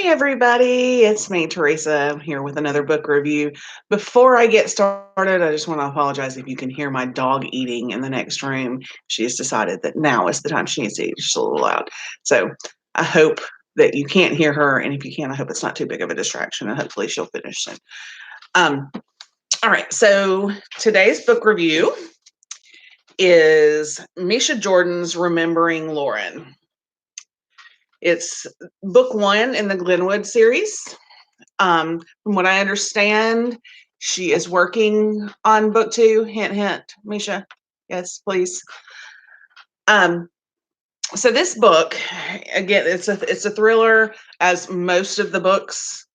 Hey everybody, it's me, Teresa. I'm here with another book review. Before I get started, I just want to apologize if you can hear my dog eating in the next room. She has decided that now is the time she needs to eat. She's a little loud. So I hope that you can't hear her, and if you can, I hope it's not too big of a distraction, and hopefully she'll finish soon. All right, so today's book review is Misha Jordan's Remembering Lauren. It's book one in the Glenwood series. From what I understand, she is working on book two. Hint, hint, Misha. Yes, please. So this book, again, it's a thriller, as most of the books.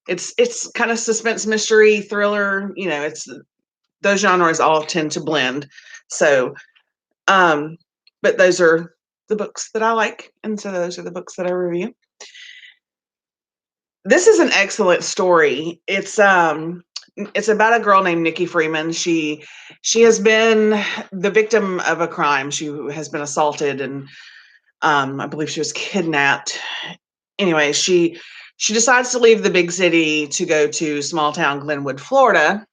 It's kind of suspense, mystery, thriller. You know, it's those genres all tend to blend. So, but those are the books that I like, and so those are the books that I review. This is an excellent story. It's about a girl named Nikki Freeman. She has been the victim of a crime. She has been assaulted, and I believe she was kidnapped. Anyway, she decides to leave the big city to go to small town Glenwood, Florida,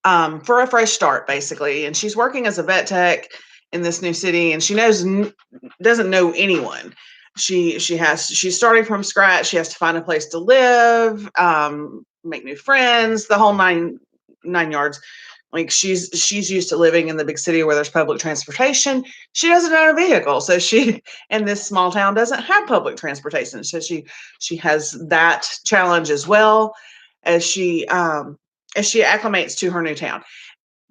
for a fresh start, basically. And she's working as a vet tech in this new city, and she doesn't know anyone. She's starting from scratch. She has to find a place to live, make new friends, the whole nine yards. Like she's used to living in the big city where there's public transportation. She doesn't own a vehicle, so she in this small town doesn't have public transportation. So she has that challenge as well as she acclimates to her new town.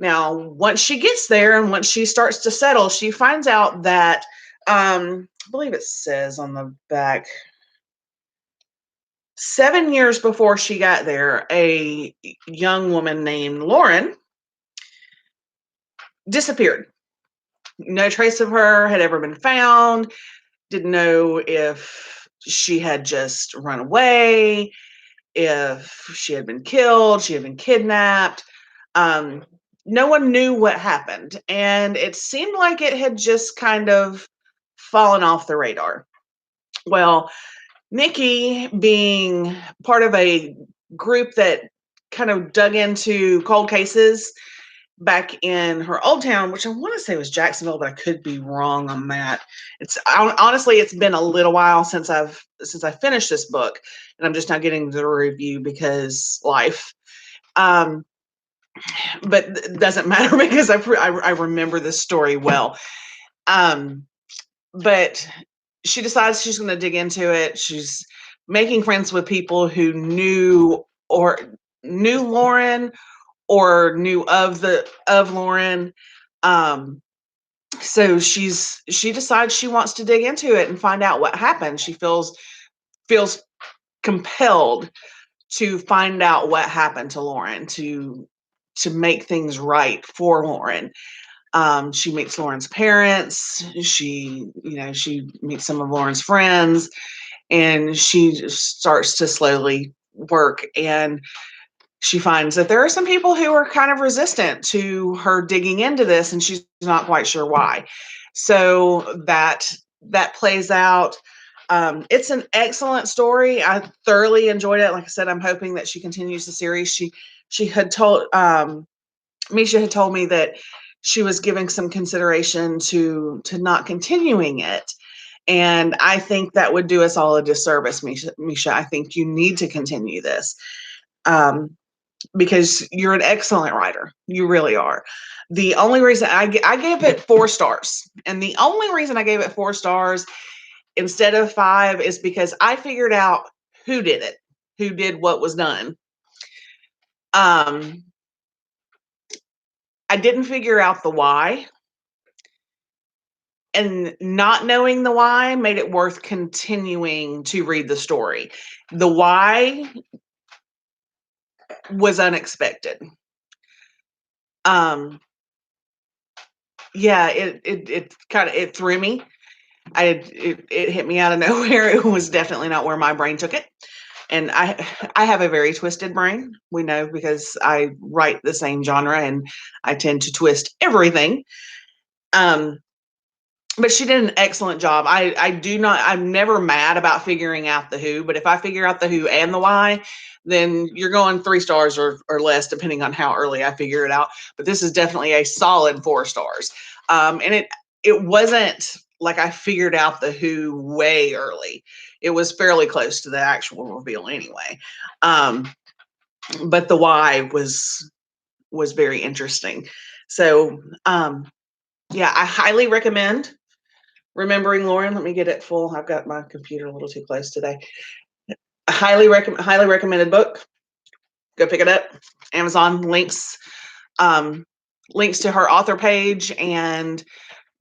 Now, once she gets there and once she starts to settle, she finds out that I believe it says on the back, 7 years before she got there, a young woman named Lauren disappeared. No trace of her had ever been found. Didn't know if she had just run away, if she had been killed, she had been kidnapped. No one knew what happened, and it seemed like it had just kind of fallen off the radar. Well, Nikki, being part of a group that kind of dug into cold cases back in her old town, which I want to say was Jacksonville, but I could be wrong on that. Honestly, it's been a little while since I finished this book, and I'm just now getting the review because life. But it doesn't matter because I remember this story well. But she decides she's going to dig into it. She's making friends with people who knew Lauren or knew of Lauren. So she decides she wants to dig into it and find out what happened. She feels compelled to find out what happened to Lauren, to make things right for Lauren. She meets Lauren's parents. She meets some of Lauren's friends, and she starts to slowly work. And she finds that there are some people who are kind of resistant to her digging into this, and she's not quite sure why. So that plays out. It's an excellent story. I thoroughly enjoyed it. Like I said, I'm hoping that she continues the series. She had told Misha had told me that she was giving some consideration to not continuing it. And I think that would do us all a disservice, Misha. I think you need to continue this. Because you're an excellent writer. You really are. The only reason I gave it 4 stars, and the only reason I gave it 4 stars instead of 5 is because I figured out who did it, who did what was done. I didn't figure out the why, and not knowing the why made it worth continuing to read the story. The why was unexpected. Yeah, it kind of threw me. It hit me out of nowhere. It was definitely not where my brain took it. And I have a very twisted brain. We know because I write the same genre and I tend to twist everything. but she did an excellent job. I'm never mad about figuring out the who, but if I figure out the who and the why, then you're going 3 stars or less, depending on how early I figure it out. But this is definitely a solid 4 stars. And it wasn't like I figured out the who way early. It was fairly close to the actual reveal anyway. But the why was very interesting. So yeah, I highly recommend Remembering Lauren. Let me get it full. I've got my computer a little too close today. Highly recommended book. Go pick it up. Amazon links, links to her author page and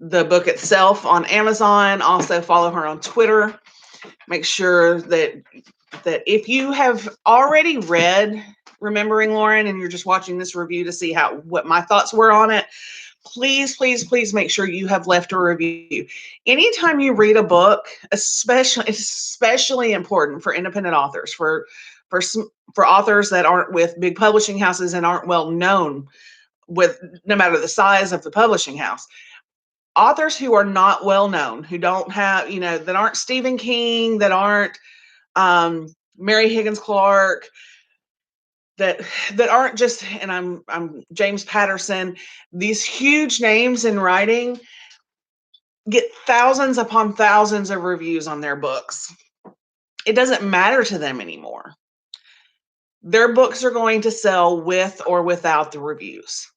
the book itself on Amazon. Also follow her on Twitter. Make sure that if you have already read Remembering Lauren and you're just watching this review to see what my thoughts were on it, please, please, please make sure you have left a review. Anytime you read a book, especially important for independent authors, for authors that aren't with big publishing houses and aren't well known, with no matter the size of the publishing house. Authors who are not well known, who don't have, that aren't Stephen King, that aren't Mary Higgins Clark, that aren't just, and I'm James Patterson, these huge names in writing get thousands upon thousands of reviews on their books. It doesn't matter to them anymore. Their books are going to sell with or without the reviews.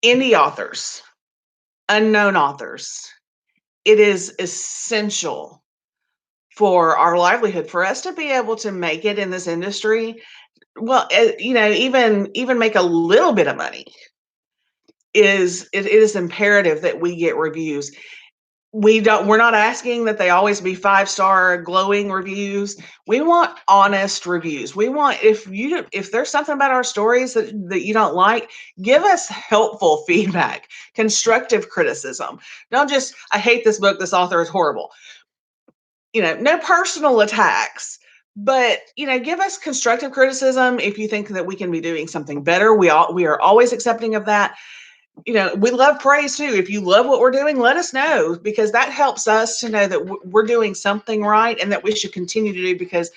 Indie authors, unknown authors, it is essential for our livelihood, for us to be able to make it in this industry. Well, even make a little bit of money. It is imperative that we get reviews. We're not asking that they always be 5-star glowing reviews. We want honest reviews. We want, if there's something about our stories that you don't like, give us helpful feedback, constructive criticism. Don't just, I hate this book, this author is horrible. No personal attacks, but give us constructive criticism if you think that we can be doing something better. We are always accepting of that. We love praise too. If you love what we're doing, let us know, because that helps us to know that we're doing something right and that we should continue to do, because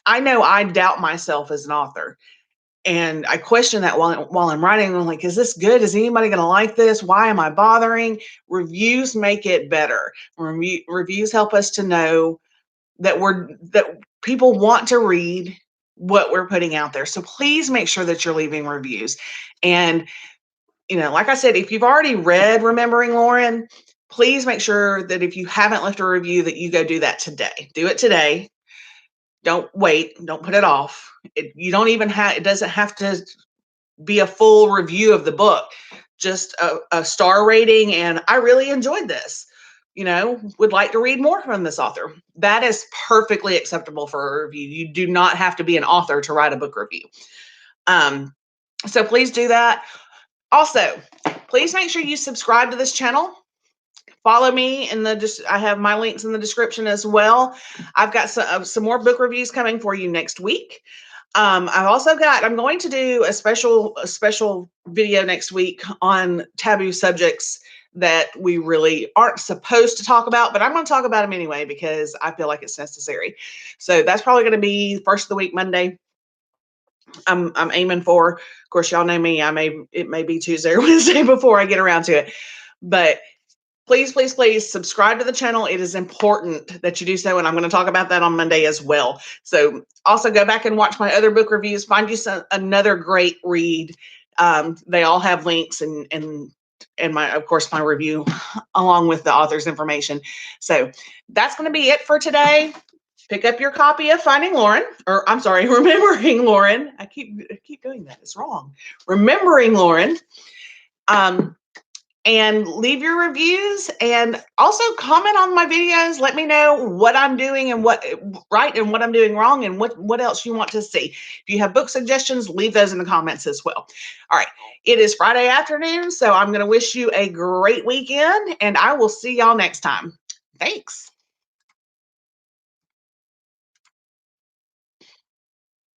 I know I doubt myself as an author. And I question that while I'm writing. I'm like, is this good? Is anybody going to like this? Why am I bothering? Reviews make it better. Reviews help us to know that people want to read what we're putting out there. So please make sure that you're leaving reviews. And like I said, if you've already read Remembering Lauren, please make sure that if you haven't left a review, that you go do that today. Do it today. Don't wait. Don't put it off. It doesn't have to be a full review of the book. Just a star rating. And I really enjoyed this. Would like to read more from this author. That is perfectly acceptable for a review. You do not have to be an author to write a book review. So please do that. Also, please make sure you subscribe to this channel. Follow me I have my links in the description as well. I've got some more book reviews coming for you next week. I'm going to do a special video next week on taboo subjects that we really aren't supposed to talk about, but I'm going to talk about them anyway because I feel like it's necessary. So that's probably going to be first of the week, Monday. I'm aiming for. Of course, y'all know me. It may be Tuesday or Wednesday before I get around to it. But please, please, please subscribe to the channel. It is important that you do so, and I'm going to talk about that on Monday as well. So also go back and watch my other book reviews. Find you another great read. They all have links and of course my review along with the author's information. So that's going to be it for today. Pick up your copy of Remembering Lauren. I keep doing that. It's wrong. Remembering Lauren. And leave your reviews, and also comment on my videos. Let me know what I'm doing and what right and what I'm doing wrong, and what else you want to see. If you have book suggestions, leave those in the comments as well. All right. It is Friday afternoon, so I'm going to wish you a great weekend, and I will see y'all next time. Thanks.